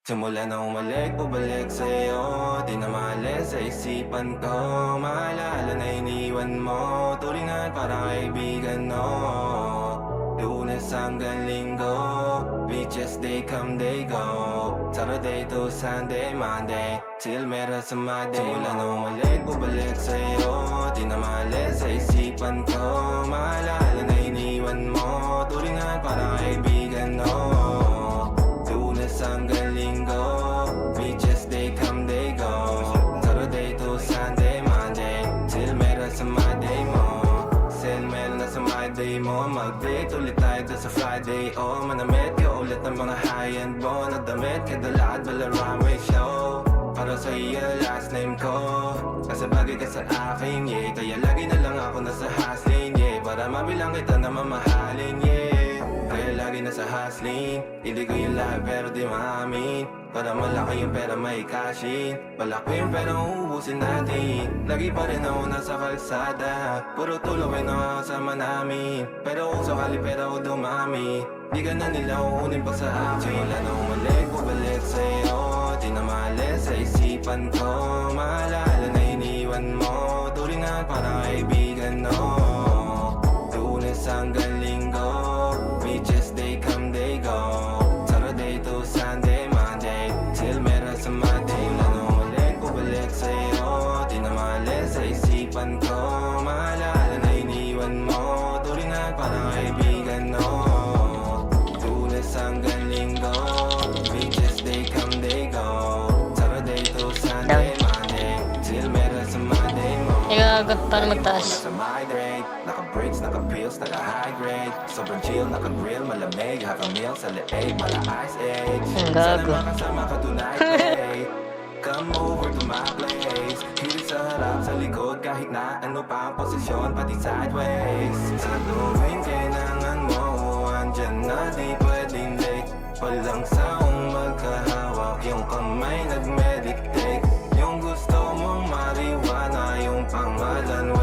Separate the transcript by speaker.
Speaker 1: Simula na umalik, bubalik sa'yo. Di na maalis sa isipan ko. Maalala na iniwan mo. Turingan parang kaibigan, no. Lunes hanggang Linggo, beaches they come, they go. Saturday to Sunday, Monday, till meron sa Monday. Simula na umalik, bubalik sa'yo. Di na maalis sa isipan ko. Maalala na iniwan mo. Turingan parang kaibigan, no. Lunes hanggang Linggo, beaches they come, they go. Saturday to Sunday, Monday, till meron sa Monday mo. Sell meron na sa Monday mo. Mag-date ulit tayo doon sa Friday. Oh, manamit ka ulit ng mga high-end mo. Nadamit ka dala at bala runway show. Para sa iyo last name ko. Kasi bagay ka sa akin, yeah. Kaya lagi na lang ako nasa hustling, yeah. Para mabilang kita na mamahalin, yeah. Kaya lagi nasa hustling. Hindi ko yung life pero di maamin. Para malaki yung pera may cashin. Balak ko yung pera uubusin natin. Lagi pa rin ako nasa kalsada. Puro tulawin ang kasama namin. Pero kung sakali pera ko dumami, di ka na nila uunin pa sa akin. Simula na umalik, bubalik sa'yo. Di na maalis sa isipan ko. Maalala na iniwan mo. Turingan parang kaibigan, no. Lunes hanggang Linggo, beaches they come, they go. Saturday to Sunday, Monday, till meron sa Monday. Simula na umalik, bubalik sa'yo. Di na maalis sa isipan ko. Maalala na iniwan mo. Turingan parang kaibigan, no. Lunes hanggang Linggo, beaches they come, they go. Saturday to Sunday, Monday, till meron sa Monday mo.
Speaker 2: Paano magtaas?
Speaker 1: Sa migrate, naka-breaks, naka-pills, naka-hydrate. Sobrang chill, naka-grill, malamig. Half a meal sa leeg, mala ice age.
Speaker 2: Ang
Speaker 1: Sana
Speaker 2: gago.
Speaker 1: makasama ka tonight, babe. Come over to my place. Hilig sa harap, sa likod, kahit na ano pa ang posisyon, pati sideways. Sa tuwing kailangan mo, andyan na di pwedeng late. Palang saong magkahawak, yung kamay nag-meditate. Yung gusto mong mariwana, yung pangalan,